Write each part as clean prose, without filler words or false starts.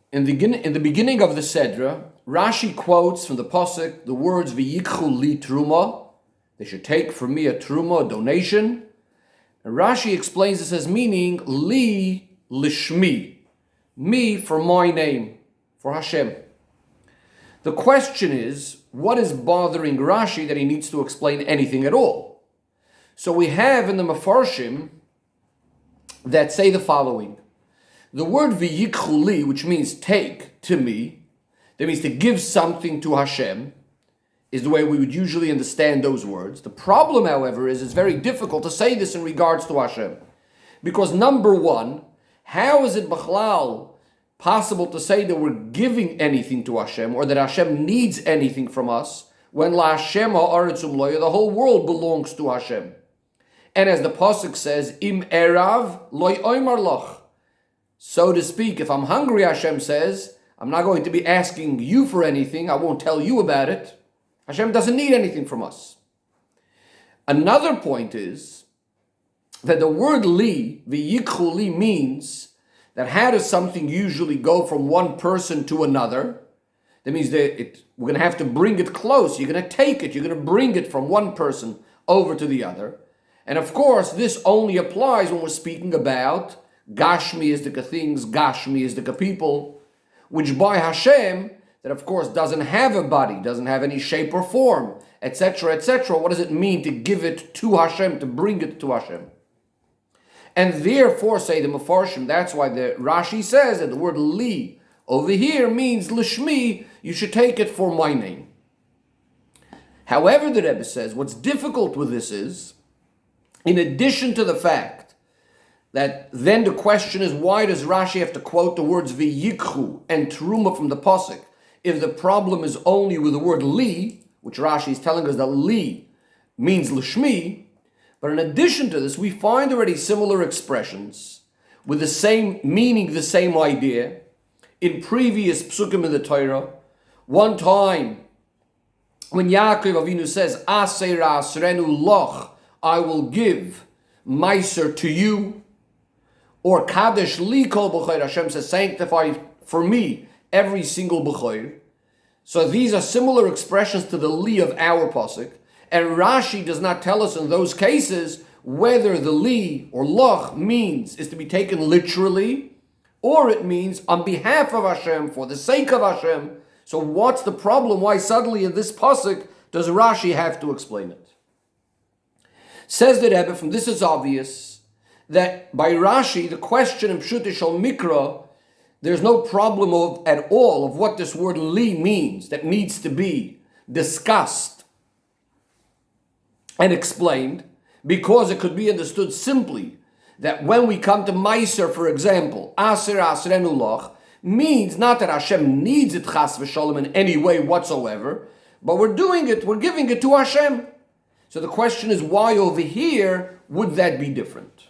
In the beginning of the Sedra, Rashi quotes from the Pasuk the words V'yikchu li Teruma. They should take from me a Teruma, a donation. And Rashi explains this as meaning li lishmi, me for my name, for Hashem. The question is, what is bothering Rashi that he needs to explain anything at all? So we have in the Mefarshim that say the following. The word v'yikchu li, which means take to me, that means to give something to Hashem, is the way we would usually understand those words. The problem, however, is it's very difficult to say this in regards to Hashem. Because number one, how is it b'chlal possible to say that we're giving anything to Hashem, or that Hashem needs anything from us, when la Hashem ha'aretzum loya, the whole world belongs to Hashem? And as the Pasuk says, im erav loy oymar loch. So to speak, if I'm hungry, Hashem says, I'm not going to be asking you for anything, I won't tell you about it. Hashem doesn't need anything from us. Another point is that the word li, v'yikchu li, means that how does something usually go from one person to another? That means that we're going to have to bring it close. You're going to take it. You're going to bring it from one person over to the other. And of course, this only applies when we're speaking about Gashmi-istic things, Gashmi-istic people, which by Hashem, that of course doesn't have a body, doesn't have any shape or form, etc., etc. What does it mean to give it to Hashem, to bring it to Hashem? And therefore, say the Mefarshim, that's why the Rashi says that the word li over here means lishmi, you should take it for my name. However, the Rebbe says, what's difficult with this is, in addition to the fact that then the question is, why does Rashi have to quote the words v'yikchu and teruma from the Pasuk, if the problem is only with the word li, which Rashi is telling us that li means lishmi? But in addition to this, we find already similar expressions with the same meaning, the same idea, in previous psukim in the Torah. One time, when Yaakov Avinu says, Aser asrenu loch, I will give meiser to you, or Kadesh li kol b'choir, Hashem says, sanctify for me every single b'choir. So these are similar expressions to the li of our pasuk, and Rashi does not tell us in those cases whether the li or loch is to be taken literally, or it means on behalf of Hashem, for the sake of Hashem. So what's the problem? Why suddenly in this pasuk does Rashi have to explain it? Says the Rebbe, from this is obvious that by Rashi, the question in Pshut Shal Mikra, there's no problem at all of what this word li means that needs to be discussed and explained, because it could be understood simply that when we come to Meiser, for example, Aser Asrenu Loch, means not that Hashem needs it chas v'sholem in any way whatsoever, but we're doing it, we're giving it to Hashem. So the question is, why over here would that be different?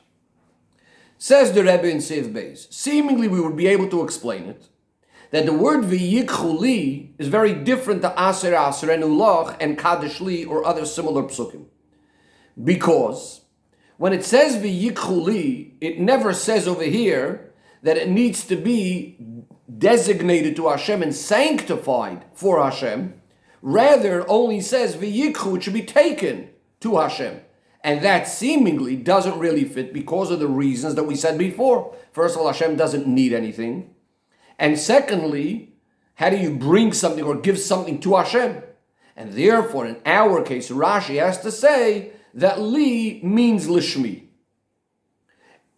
Says the Rebbe in Seif Beis, seemingly we would be able to explain it, that the word v'yikchu li is very different to Aser Asrenu Loch and Kadesh li or other similar psukim. Because when it says v'yikchu li, it never says over here that it needs to be designated to Hashem and sanctified for Hashem. Rather, it only says v'yikchu, it should be taken to Hashem. And that seemingly doesn't really fit because of the reasons that we said before. First of all, Hashem doesn't need anything. And secondly, how do you bring something or give something to Hashem? And therefore, in our case, Rashi has to say that li means lishmi.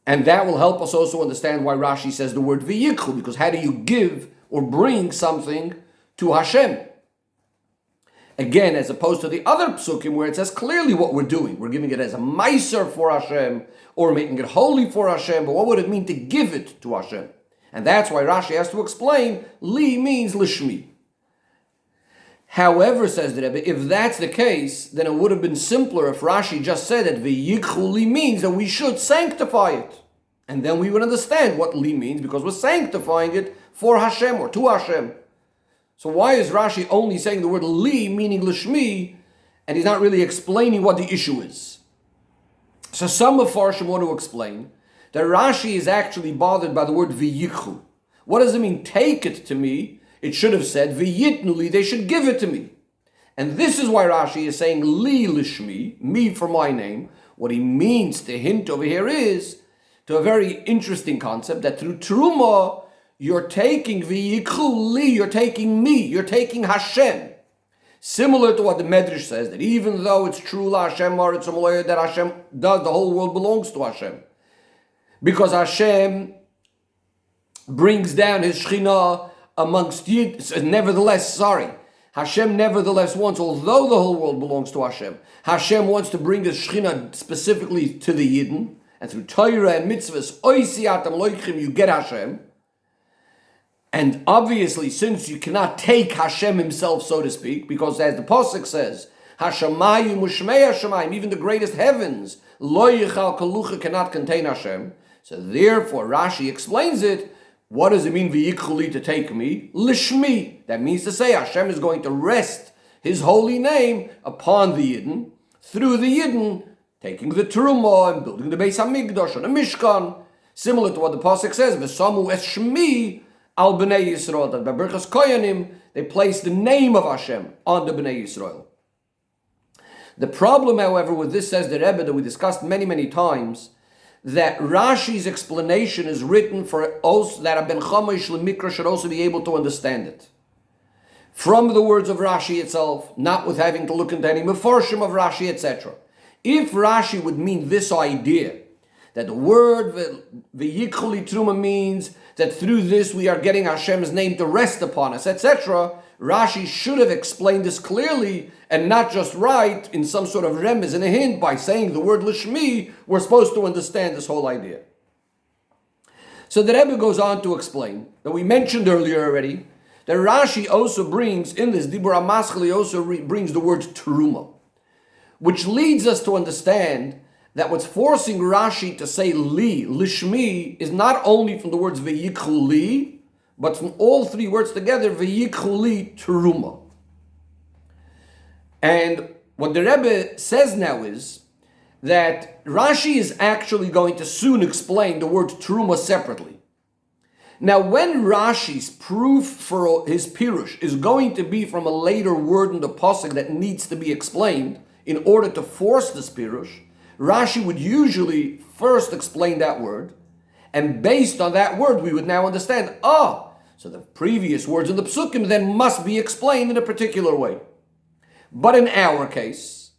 And that will help us also understand why Rashi says the word v'yikchu, because how do you give or bring something to Hashem? Again, as opposed to the other psukim where it says clearly what we're doing. We're giving it as a meiser for Hashem, or making it holy for Hashem, but what would it mean to give it to Hashem? And that's why Rashi has to explain, li means lishmi. However, says the Rebbe, if that's the case, then it would have been simpler if Rashi just said that v'yikchu li means that we should sanctify it. And then we would understand what li means, because we're sanctifying it for Hashem or to Hashem. So why is Rashi only saying the word li, meaning lishmi, and he's not really explaining what the issue is? So some of Farshim want to explain that Rashi is actually bothered by the word v'yikchu, What does it mean, take it to me? It should have said, v'yitnu li, they should give it to me. And this is why Rashi is saying, li lishmi, me for my name. What he means to hint over here is to a very interesting concept that through Teruma, you're taking v'yikhu li, you're taking me, you're taking Hashem. Similar to what the Medrash says, that even though it's true La Hashem Maritz that Hashem does, the whole world belongs to Hashem. Because Hashem brings down his Shekhinah amongst Yid. Hashem nevertheless wants, although the whole world belongs to Hashem, Hashem wants to bring his Shekhinah specifically to the Yidden, and through Torah and mitzvahs, oisiatam loichim, you get Hashem. And obviously, since you cannot take Hashem himself, so to speak, because as the Pasuk says, Hashemayim u'shmei Hashemayim, even the greatest heavens, lo yichal kalucha, cannot contain Hashem. So therefore, Rashi explains it. What does it mean, v'yikhuli, to take me? Lishmi. That means to say Hashem is going to rest his holy name upon the Yidden, through the Yidden, taking the Teruma and building the Beis HaMikdash and the Mishkan. Similar to what the Pasuk says, v'samu es shmi al b'nei Yisrael, that by Birchas Koyanim, they place the name of Hashem on the b'nei Yisrael. The problem, however, with this, says the Rebbe, that we discussed many, many times, that Rashi's explanation is written for us, that a Ben Chama Mikra should also be able to understand it. From the words of Rashi itself, not with having to look into any Mefarshim of Rashi, etc. If Rashi would mean this idea, that the word V'yikhuli Teruma means that through this we are getting Hashem's name to rest upon us, etc., Rashi should have explained this clearly and not just write in some sort of remez, in a hint, by saying the word lishmi, we're supposed to understand this whole idea. So the Rebbe goes on to explain that we mentioned earlier already that Rashi also brings in this Dibur HaMaschil, also brings the word Teruma, which leads us to understand that what's forcing Rashi to say li, lishmi, is not only from the words v'yikhu li, but from all three words together, v'yikhu li teruma. And what the Rebbe says now is that Rashi is actually going to soon explain the word teruma separately. Now, when Rashi's proof for his pirush is going to be from a later word in the pasuk that needs to be explained in order to force this pirush, Rashi would usually first explain that word, and based on that word, we would now understand, so the previous words in the psukim then must be explained in a particular way. But in our case,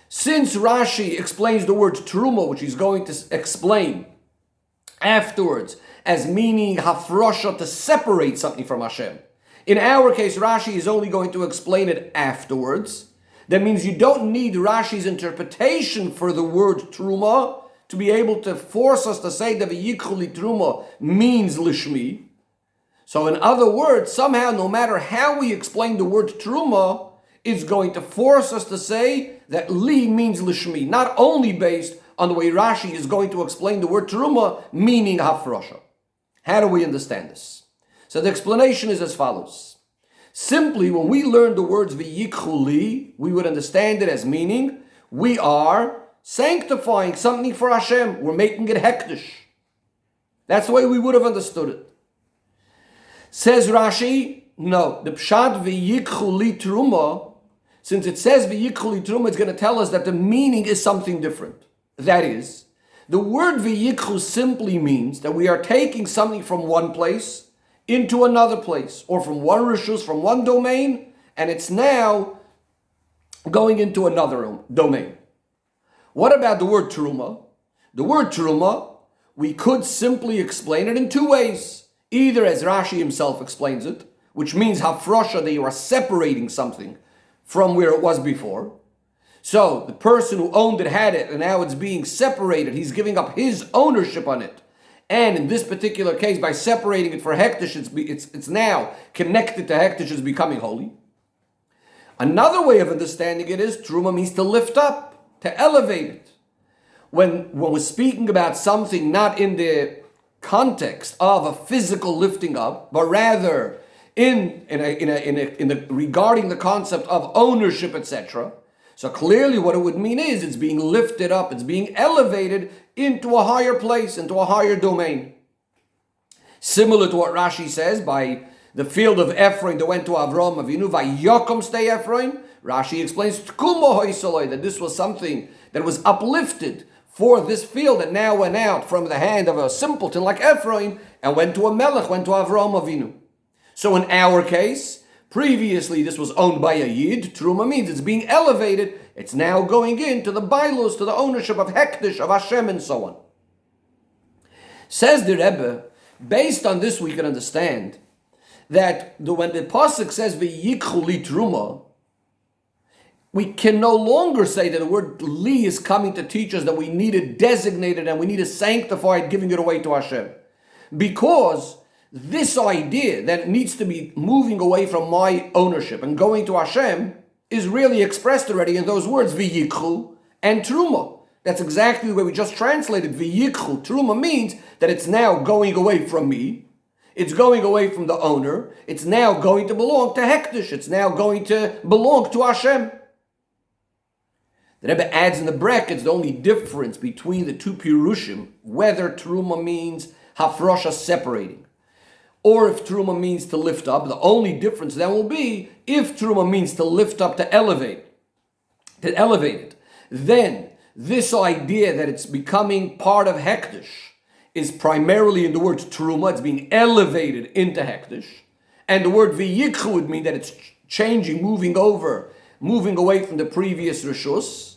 since Rashi explains the word teruma, which he's going to explain afterwards, as meaning hafrosha, to separate something from Hashem. In our case, Rashi is only going to explain it afterwards. That means you don't need Rashi's interpretation for the word teruma to be able to force us to say that v'yikhuli teruma means lishmi. So in other words, somehow, no matter how we explain the word teruma, it's going to force us to say that li means lishmi, not only based on the way Rashi is going to explain the word teruma, meaning hafrosha. How do we understand this? So the explanation is as follows. Simply, when we learn the words v'yikhu li, we would understand it as meaning we are sanctifying something for Hashem. We're making it hektish. That's the way we would have understood it. Says Rashi, no, the pshat v'yikhu li teruma, since it says v'yikhu li teruma, it's going to tell us that the meaning is something different. That is, the word v'yikhu simply means that we are taking something from one place into another place, or from one rishus, from one domain, and it's now going into another domain. What about the word teruma? The word teruma, we could simply explain it in two ways. Either as Rashi himself explains it, which means hafrosha, that you are separating something from where it was before. So the person who owned it had it, and now it's being separated. He's giving up his ownership on it. And in this particular case, by separating it for hektish, it's now connected to hektish, is becoming holy. Another way of understanding it is teruma means to lift up, to elevate it. When we're speaking about something not in the context of a physical lifting up, but rather regarding the concept of ownership, etc. So clearly what it would mean is it's being lifted up, it's being elevated into a higher place, into a higher domain. Similar to what Rashi says, by the field of Ephraim that went to Avram Avinu, Vayokom stay Ephraim. Rashi explains that this was something that was uplifted for this field that now went out from the hand of a simpleton like Ephraim and went to a melech, went to Avram Avinu. So in our case, previously this was owned by a Yid. Teruma means it's being elevated. It's now going into the bailos, to the ownership of Hekdesh, of Hashem, and so on. Says the Rebbe, based on this we can understand that when the pasuk says v'yikchu li teruma, we can no longer say that the word li is coming to teach us that we need it designated and we need to sanctify it, giving it away to Hashem. Because this idea that it needs to be moving away from my ownership and going to Hashem is really expressed already in those words, v'yikchu and teruma. That's exactly the way we just translated. V'yikchu, teruma means that it's now going away from me. It's going away from the owner. It's now going to belong to Hekdesh. It's now going to belong to Hashem. The Rebbe adds in the brackets the only difference between the two pirushim, whether teruma means hafrosha, separating, or if teruma means to lift up. The only difference then will be if teruma means to lift up, to elevate it. Then this idea that it's becoming part of Hekdesh is primarily in the word teruma. It's being elevated into Hekdesh. And the word v'yikchu would mean that it's changing, moving away from the previous rishus.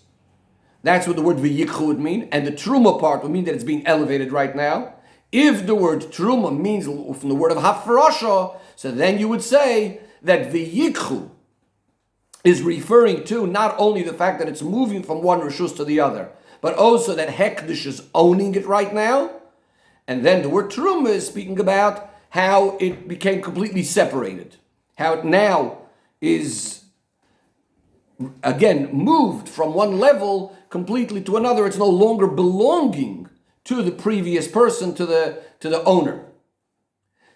That's what the word v'yikchu would mean. And the teruma part would mean that it's being elevated right now. If the word teruma means from the word of hafrasha, so then you would say that v'yikchu is referring to not only the fact that it's moving from one rishus to the other, but also that Hekdesh is owning it right now. And then the word teruma is speaking about how it became completely separated, how it now is again moved from one level completely to another. It's no longer belonging to the previous person, to the owner.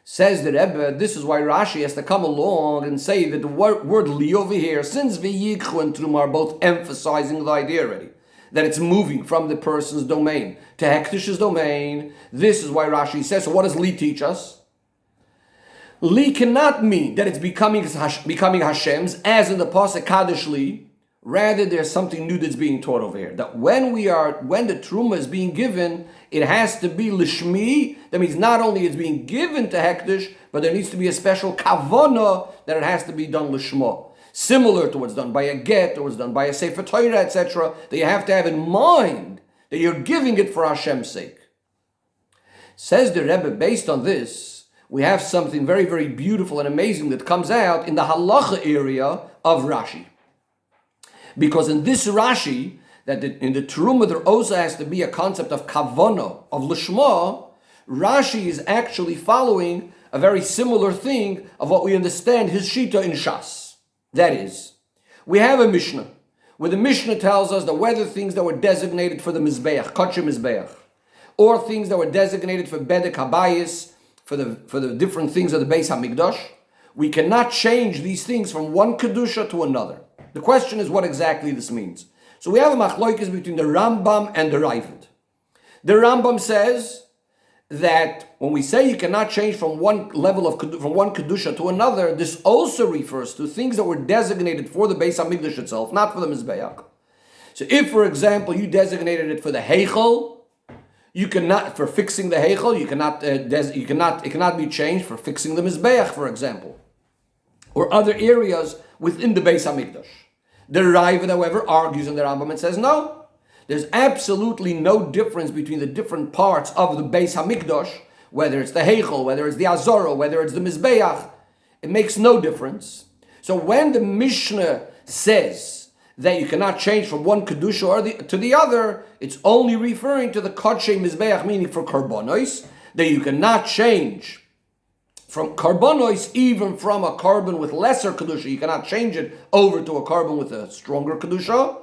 Says the Rebbe, this is why Rashi has to come along and say that the word li over here, since v'yikchu and teruma are both emphasizing the idea already, that it's moving from the person's domain to Hekdesh's domain. This is why Rashi says, so what does li teach us? Li cannot mean that it's becoming Hashem's, as in the pasuk Kadosh Li. Rather, there's something new that's being taught over here. That when the teruma is being given, it has to be lishmi. That means not only it's being given to Hekdesh, but there needs to be a special kavana that it has to be done lishma. Similar to what's done by a get, or what's done by a Sefer Torah, etc., that you have to have in mind that you're giving it for Hashem's sake. Says the Rebbe, based on this, we have something very, very beautiful and amazing that comes out in the halacha area of Rashi. Because in this Rashi, that in the teruma there also has to be a concept of kavana, of lishma, Rashi is actually following a very similar thing of what we understand his shita in Shas. That is, we have a Mishnah, where the Mishnah tells us that whether things that were designated for the Mizbeach, Kachim Mizbeach, or things that were designated for Bedek Habayis, for the different things of the Beis HaMikdash, we cannot change these things from one Kedusha to another. The question is what exactly this means. So we have a machloikis between the Rambam and the Raavad. The Rambam says that when we say you cannot change from one level from one kedusha to another, this also refers to things that were designated for the Beis Hamikdash itself, not for the Mizbeach. So if, for example, you designated it for the Heichel, you cannot, for fixing the Heichel, it cannot be changed for fixing the Mizbeach, for example, or other areas within the Beis Hamikdash. The Raavad, however, argues in the Rambam and says no. There's absolutely no difference between the different parts of the Beis Hamikdash, whether it's the Heichel, whether it's the Azorah, whether it's the Mizbeach. It makes no difference. So when the Mishnah says that you cannot change from one Kedusha to the other, it's only referring to the Kodshei Mizbeach, meaning for Karbonos, that you cannot change from Karbonos, even from a carbon with lesser Kedusha, you cannot change it over to a carbon with a stronger Kedusha.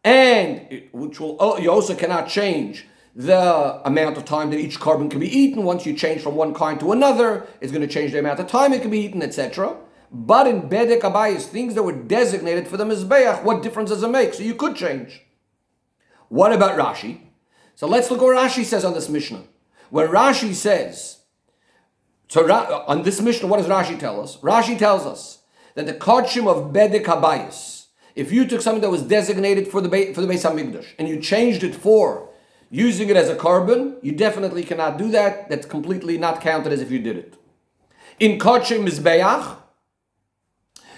And you also cannot change the amount of time that each carbon can be eaten. Once you change from one kind to another, it's going to change the amount of time it can be eaten, etc. But in Bedek Habayis, things that were designated for the Mizbeach, what difference does it make? So you could change. What about Rashi? So let's look what Rashi says on this Mishnah. When Rashi says, So on this Mishnah, what does Rashi tell us? Rashi tells us that the kodshim of bedek habayis, if you took something that was designated for the Beis Hamikdash and you changed it for using it as a carbon, you definitely cannot do that. That's completely not counted as if you did it. In kodshim mizbeach,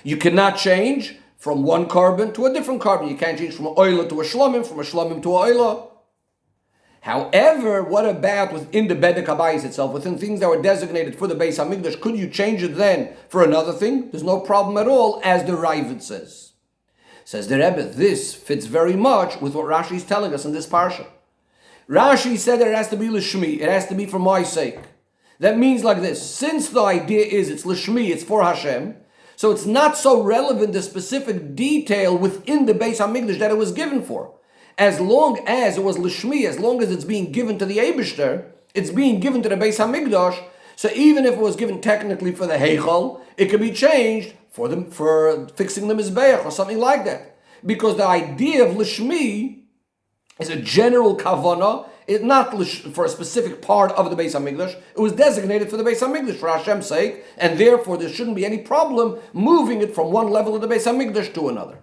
you cannot change from one carbon to a different carbon. You can't change from an oila to a shlomim, from a shlomim to a oila. However, what about within the bedek habayis itself, within things that were designated for the Beis Hamikdash? Could you change it then for another thing? There's no problem at all, as the Ravid says. Says the Rebbe, this fits very much with what Rashi is telling us in this parsha. Rashi said that it has to be l'shmi, it has to be for my sake. That means like this: since the idea is it's l'shmi, it's for Hashem, so it's not so relevant the specific detail within the Beis Hamikdash that it was given for. As long as it was l'shmi, as long as it's being given to the Eibishter, it's being given to the Beis Hamikdash. So even if it was given technically for the Heichal, it could be changed for fixing the Mizbeach or something like that. Because the idea of l'shmi is a general kavana. It's not for a specific part of the Beis Hamikdash. It was designated for the Beis Hamikdash for Hashem's sake, and therefore there shouldn't be any problem moving it from one level of the Beis Hamikdash to another.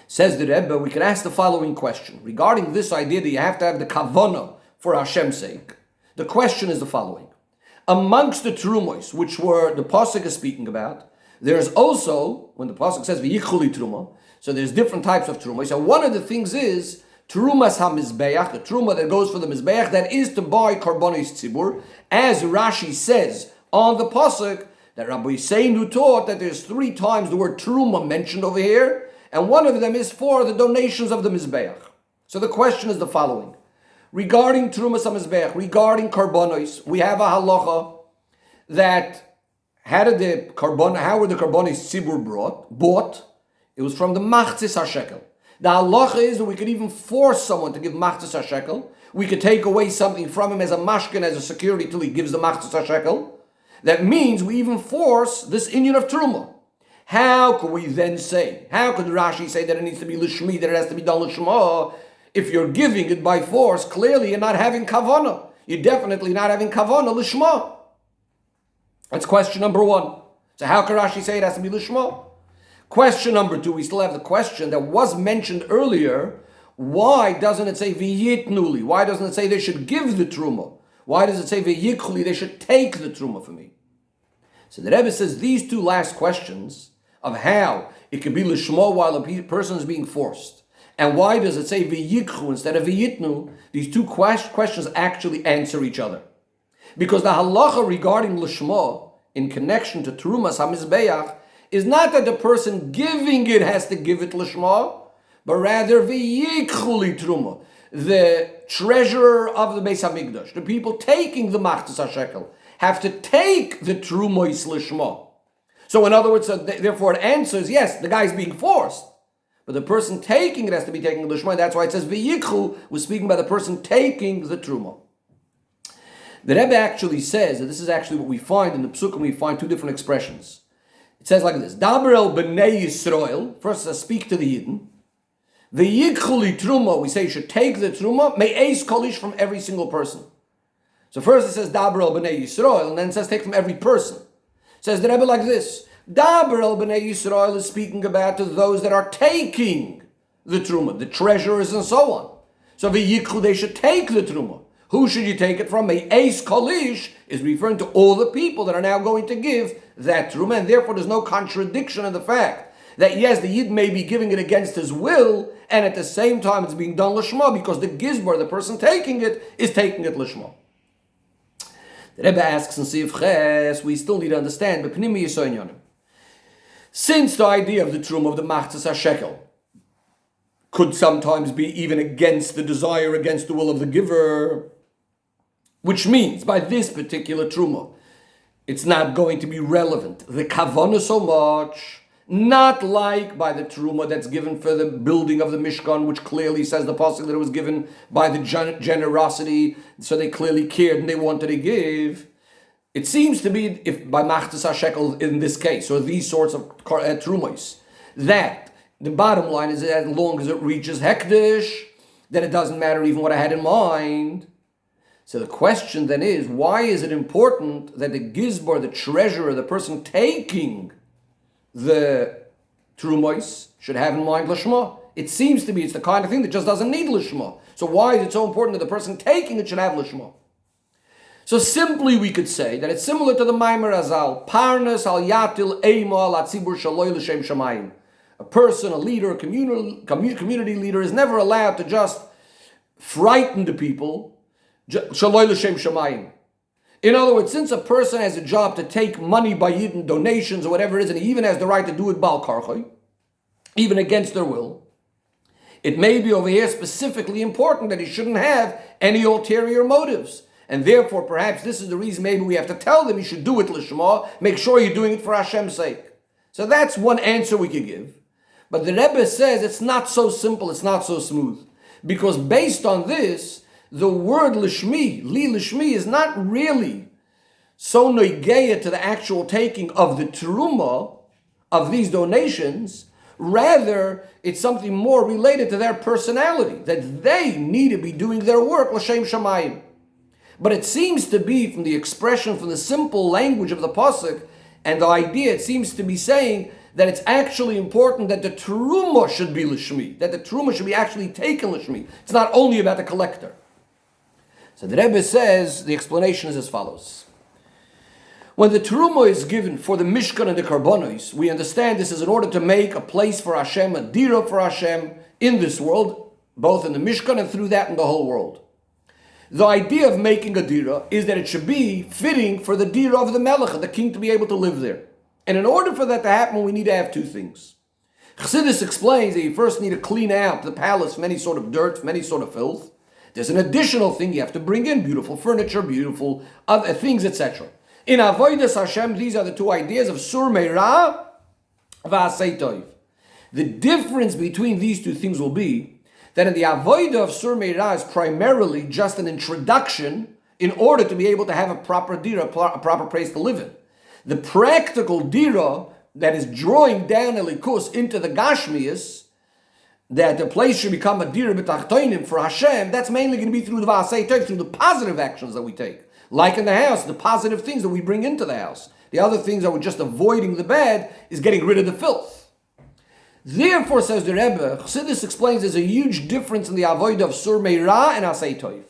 Says the Rebbe, we can ask the following question. Regarding this idea that you have to have the kavana for Hashem's sake, the question is the following. Amongst the terumos, which were the Pasuk is speaking about, there's also, when the Pasuk says v'yichuli teruma, so there's different types of teruma. So one of the things is terumas ha-mizbeach, the teruma that goes for the mizbeach, that is to buy karbonis tzibur, as Rashi says on the Pasuk, that Rabbi Yisseinu taught that there's 3 times the word teruma mentioned over here, and one of them is for the donations of the Mizbeach. So the question is the following. Regarding Terumas HaMizbeach, regarding Karbonos, we have a halacha that how were the Karbonos Tzibur bought? It was from the Machzis HaShekel. The halacha is that we could even force someone to give Machzis HaShekel. We could take away something from him as a mashkin, as a security, till he gives the Machzis HaShekel. That means we even force this inyan of Teruma. How could we then say, how could Rashi say that it needs to be l'shmi, that it has to be done l'shma? If you're giving it by force, clearly you're not having kavana. You're definitely not having kavana l'shma. That's question number 1. So how can Rashi say it has to be l'shma? Question number 2, we still have the question that was mentioned earlier. Why doesn't it say v'yitnuli? Why doesn't it say they should give the truma? Why does it say v'yikhuli, they should take the truma from me? So the Rebbe says these 2 last questions of how it can be l'shma while a person is being forced, and why does it say v'yikhu instead of v'yitnu, these 2 questions actually answer each other. Because the halacha regarding l'shma in connection to Terumas HaMizbeach is not that the person giving it has to give it l'shma, but rather v'yikhu li truma, the treasurer of the Beis Hamikdash, the people taking the Machzis HaShekel, have to take the Terumois l'shma. So in other words, therefore it answers, yes, the guy's being forced, but the person taking it has to be taking the l'shma. That's why it says v'yikhu was speaking by the person taking the Teruma. The Rebbe actually says that this is actually what we find in the Psukim. We find 2 different expressions. It says like this: Daber el b'nei Yisrael. First, it says speak to the Yidden. V'yikhu li truma. We say you should take the truma. Me'eis kolish, from every single person. So first it says Daber el b'nei Yisrael, and then it says take from every person. It says the Rebbe like this: Daber el b'nei Yisrael is speaking about to those that are taking the truma, the treasurers and so on. So v'yikhu, they should take the truma. Who should you take it from? Me'eis kolish is referring to all the people that are now going to give that truma, and therefore there's no contradiction in the fact that yes, the Yid may be giving it against his will, and at the same time it's being done l'shma, because the gizbar, the person taking it, is taking it l'shma. The Rebbe asks in Sif Ches, we still need to understand, but Pnimi Yisoinyonim. Since the idea of the Truma of the Machzis HaShekel could sometimes be even against the desire, against the will of the giver, which means by this particular Truma, it's not going to be relevant. The Kavanah so much, not like by the Teruma that's given for the building of the Mishkan, which clearly says the pasuk that it was given by the generosity, so they clearly cared and they wanted to give. It seems to be, if by Machzis HaShekel in this case, or these sorts of Terumos, that the bottom line is that as long as it reaches Hekdesh, then it doesn't matter even what I had in mind. So the question then is, why is it important that the gizbar, the treasurer, the person taking the Terumos, should have in mind Lishma? It seems to be it's the kind of thing that just doesn't need Lishma. So why is it so important that the person taking it should have Lishma? So simply we could say that it's similar to the Maimer Azal, Parnas al Yatil Eima al Atzibur Shaloi L'Shem Shamayim. A person, a leader, a community leader is never allowed to just frighten the people, Shaloi L'Shem Shamayim. In other words, since a person has a job to take money by Yidden, donations or whatever it is, and he even has the right to do it Bal Karchoi, even against their will, it may be over here specifically important that he shouldn't have any ulterior motives. And therefore, perhaps this is the reason maybe we have to tell them you should do it l'shema, make sure you're doing it for Hashem's sake. So that's one answer we could give. But the Rebbe says it's not so simple, it's not so smooth. Because based on this, the word lishmi, li lishmi, is not really so noigeya to the actual taking of the teruma, of these donations. Rather, it's something more related to their personality, that they need to be doing their work l'shem shamayim. But it seems to be, from the expression, from the simple language of the pasuk, and the idea, it seems to be saying that it's actually important that the teruma should be lishmi, that the teruma should be actually taken lishmi. It's not only about the collector. So the Rebbe says, the explanation is as follows. When the teruma is given for the Mishkan and the Karbonos, we understand this is in order to make a place for Hashem, a dira for Hashem in this world, both in the Mishkan and through that in the whole world. The idea of making a dira is that it should be fitting for the dira of the Melech, the king, to be able to live there. And in order for that to happen, we need to have two things. Chassidus explains that you first need to clean out the palace from any sort of dirt, from any sort of filth. There's an additional thing you have to bring in, beautiful furniture, beautiful other things, etc. In Avodas Hashem, these are the two ideas of Sur Meira v'Asei Tov. The difference between these two things will be that in the Avodah of Sur Meira is primarily just an introduction in order to be able to have a proper dira, a proper place to live in. The practical dira that is drawing down Elikus into the Gashmias, that the place should become a dira b'tachtoinim for Hashem, that's mainly going to be through the V'asei Tov, through the positive actions that we take. Like in the house, the positive things that we bring into the house. The other things that we're just avoiding the bad is getting rid of the filth. Therefore, says the Rebbe, Chassidus explains there's a huge difference in the avodah of Sur Meira and Asei Tov.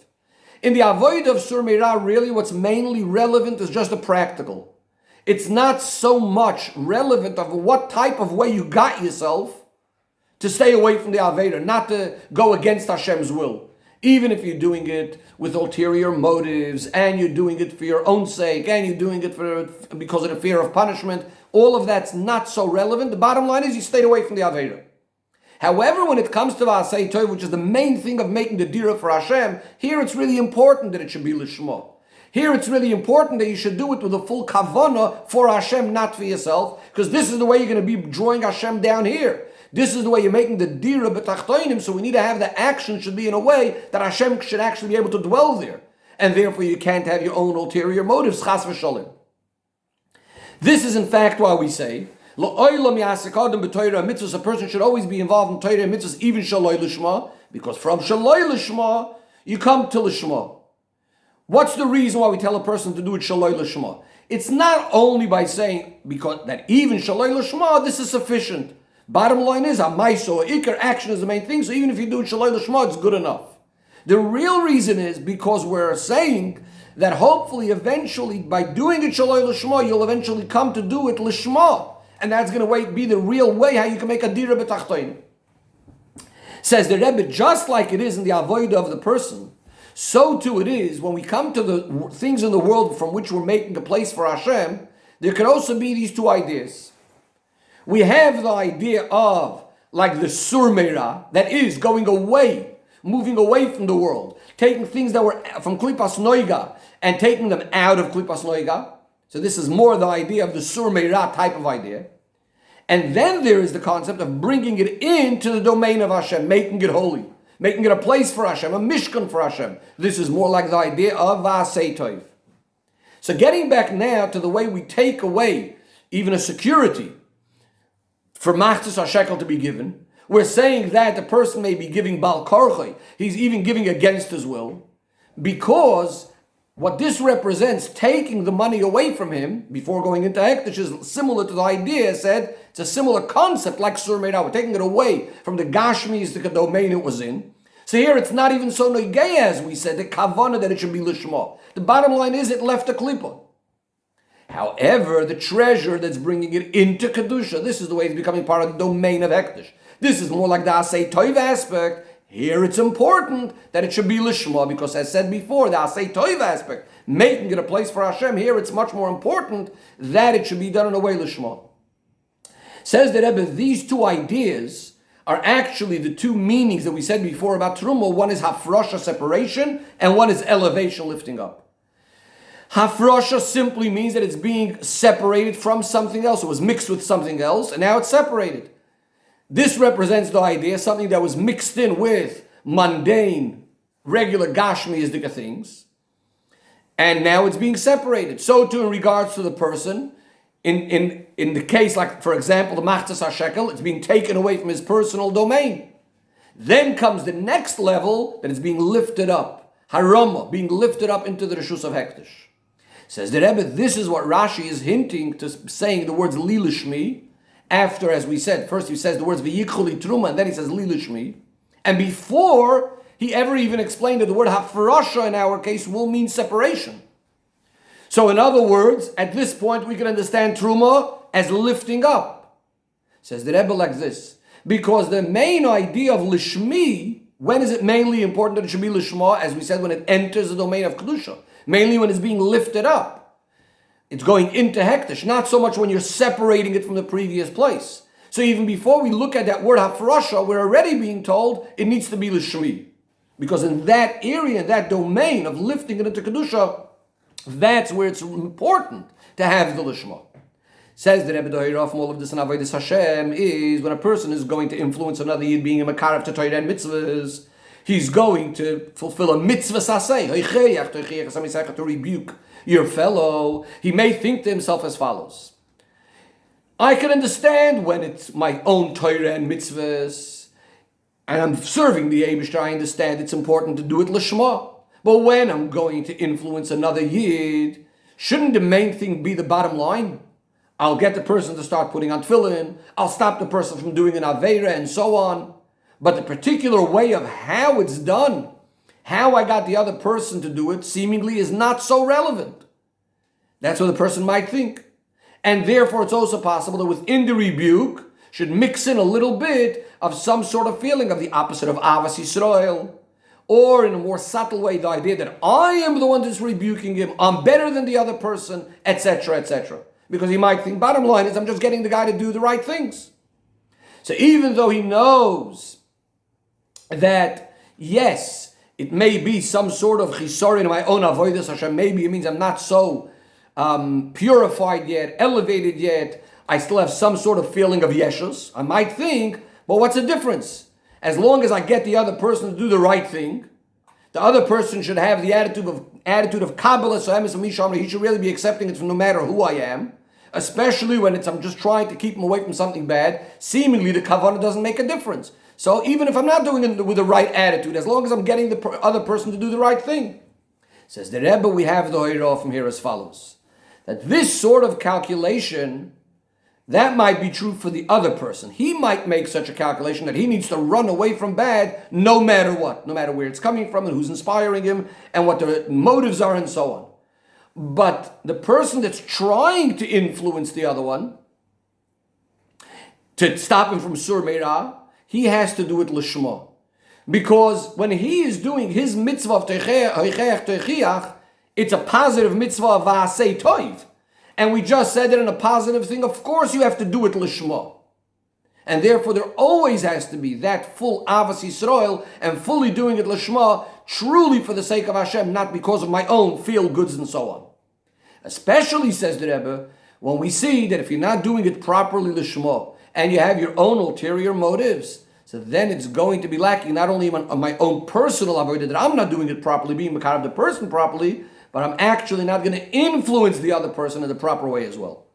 In the avodah of Sur Meira, really what's mainly relevant is just the practical. It's not so much relevant of what type of way you got yourself to stay away from the Aveda, not to go against Hashem's will. Even if you're doing it with ulterior motives, and you're doing it for your own sake, and you're doing it because of the fear of punishment, all of that's not so relevant. The bottom line is you stayed away from the Aveda. However, when it comes to V'asei Tov, which is the main thing of making the dira for Hashem, here it's really important that it should be Lishma. Here it's really important that you should do it with a full kavanah for Hashem, not for yourself, because this is the way you're going to be drawing Hashem down here. This is the way you're making the dira b'tachtoinim, so we need to have the action should be in a way that Hashem should actually be able to dwell there. And therefore you can't have your own ulterior motives, chas v'sholim. This is in fact why we say, mitzvahs, a person should always be involved in Torah and mitzvahs, even shaloi lishma, because from shaloi lishma, you come to lishma. What's the reason why we tell a person to do it shaloi lishma? It's not only by saying, because that even shaloi lishma, this is sufficient. Bottom line is, maiso, ikar, action is the main thing, so even if you do it shaloi lishma, it's good enough. The real reason is because we're saying that hopefully, eventually, by doing it shaloi lishma, you'll eventually come to do it lishma. And that's going to be the real way how you can make a dira b'tachtoin. Says the Rebbe, just like it is in the avodah of the person, so too it is when we come to the things in the world from which we're making a place for Hashem, there can also be these two ideas. We have the idea of, like the Sur Meira, that is going away, moving away from the world, taking things that were from Klipas Noiga and taking them out of Klipas Noiga. So this is more the idea of the Sur Meira type of idea. And then there is the concept of bringing it into the domain of Hashem, making it holy, making it a place for Hashem, a mishkan for Hashem. This is more like the idea of V'asei Tov. So getting back now to the way we take away even a security for Machzis HaShekel to be given, we're saying that the person may be giving Bal Karchai, he's even giving against his will. because what this represents, taking the money away from him before going into hektish, is similar to the idea said. It's a similar concept like Sur Meirah. We're taking it away from the Gashmis, the domain it was in. So here it's not even so negay as we said, the kavanah that it should be lishma. The bottom line is it left a klipa. However, the treasure that's bringing it into kedusha, this is the way it's becoming part of the domain of hektish. This is more like the asay toiv aspect. Here it's important that it should be lishma, because as said before, the asay toiv aspect, making it a place for Hashem, here it's much more important that it should be done in a way lishma. Says the Rebbe, these two ideas are actually the two meanings that we said before about Teruma. One is hafrosha, separation, and one is elevation, lifting up. Hafrosha simply means that it's being separated from something else. It was mixed with something else, and now it's separated. This represents the idea, something that was mixed in with mundane, regular Gashmiistic things, and now it's being separated. So too in regards to the person, in the case, like for example, the Machzas HaShekel, it's being taken away from his personal domain. Then comes the next level, that it's being lifted up. Harama, being lifted up into the Rishus of Hektish. Says the Rebbe, this is what Rashi is hinting to, saying the words Li Lishmi. After, as we said, first he says the words V'yichol li Teruma, and then he says Li Lishmi. And before he ever even explained that the word Hafrasha in our case will mean separation. So in other words, at this point we can understand Teruma as lifting up. Says the Rebbe like this, because the main idea of Lishmi, when is it mainly important that it should be Lishma? As we said, when it enters the domain of Kedusha. Mainly when it's being lifted up. It's going into hektish, not so much when you're separating it from the previous place. So even before we look at that word hafrasha, we're already being told it needs to be l'shmi. Because in that area, that domain of lifting it into kedusha, that's where it's important to have the lishma. Says the Rebbe Dohira from all of this and Avodas Hashem is when a person is going to influence another Yid being a makarav to Torah and mitzvahs, he's going to fulfill a mitzvah saseh, to rebuke your fellow. He may think to himself as follows: I can understand when it's my own Torah and mitzvahs, and I'm serving the Eibishter, I understand it's important to do it l'shma. But when I'm going to influence another Yid, shouldn't the main thing be the bottom line? I'll get the person to start putting on tefillin, I'll stop the person from doing an aveira, and so on. But the particular way of how it's done, how I got the other person to do it, seemingly is not so relevant. That's what the person might think. And therefore it's also possible that within the rebuke should mix in a little bit of some sort of feeling of the opposite of Avas Yisrael. Or in a more subtle way, the idea that I am the one that's rebuking him, I'm better than the other person, etc., etc. Because he might think, bottom line is, I'm just getting the guy to do the right things. So even though he knows that, yes, it may be some sort of chisor in my own avodas Hashem, maybe it means I'm not so purified yet, elevated yet, I still have some sort of feeling of yeshus. I might think, but what's the difference? As long as I get the other person to do the right thing, the other person should have the attitude of Kabbalah, so he should really be accepting it from no matter who I am, especially when I'm just trying to keep him away from something bad. Seemingly the kavanah doesn't make a difference. So even if I'm not doing it with the right attitude, as long as I'm getting the other person to do the right thing. Says the Rebbe, we have the Hoirah from here as follows. That this sort of calculation, that might be true for the other person. He might make such a calculation that he needs to run away from bad no matter what, no matter where it's coming from and who's inspiring him and what the motives are and so on. But the person that's trying to influence the other one, to stop him from Sur Meirah, he has to do it l'shma. Because when he is doing his mitzvah of Teichiach, it's a positive mitzvah of Va'asei Toiv. And we just said that in a positive thing, of course you have to do it l'shma. And therefore there always has to be that full Avas Yisrael and fully doing it l'shma, truly for the sake of Hashem, not because of my own feel-goods and so on. Especially, says the Rebbe, when we see that if you're not doing it properly l'shma, and you have your own ulterior motives, so then it's going to be lacking not only on my own personal avodah, that I'm not doing it properly, being makar of the person properly, but I'm actually not going to influence the other person in the proper way as well.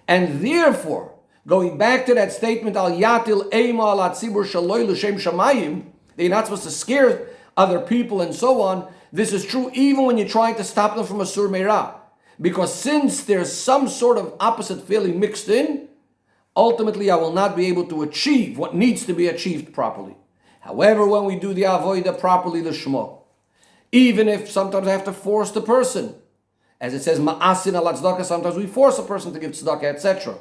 And therefore, going back to that statement, al yatil eima al atzibur shaloi l'shem shamayim, that you're not supposed to scare other people and so on, This is true even when you're trying to stop them from a sur meirah. Because since there's some sort of opposite feeling mixed in, ultimately I will not be able to achieve what needs to be achieved properly. However, when we do the avodah properly, l'shmo, even if sometimes I have to force the person, as it says, ma'asin ala tzedakah, sometimes we force a person to give tzedakah, etc.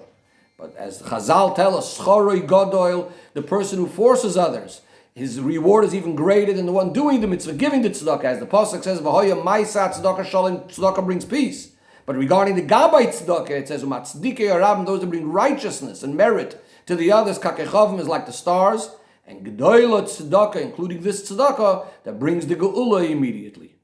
But as Chazal tell us, schoroi godoil, the person who forces others, his reward is even greater than the one doing the mitzvah, giving the tzedakah. As the pasuk says, v'hoya ma'isa tzedakah shalom, tzedakah brings peace. But regarding the gabbai tzedakah, it says, u'matzdikei harabim, those that bring righteousness and merit to the others, kakechavim is like the stars, and gedoilot tzedakah, including this tzedakah, that brings the geula immediately.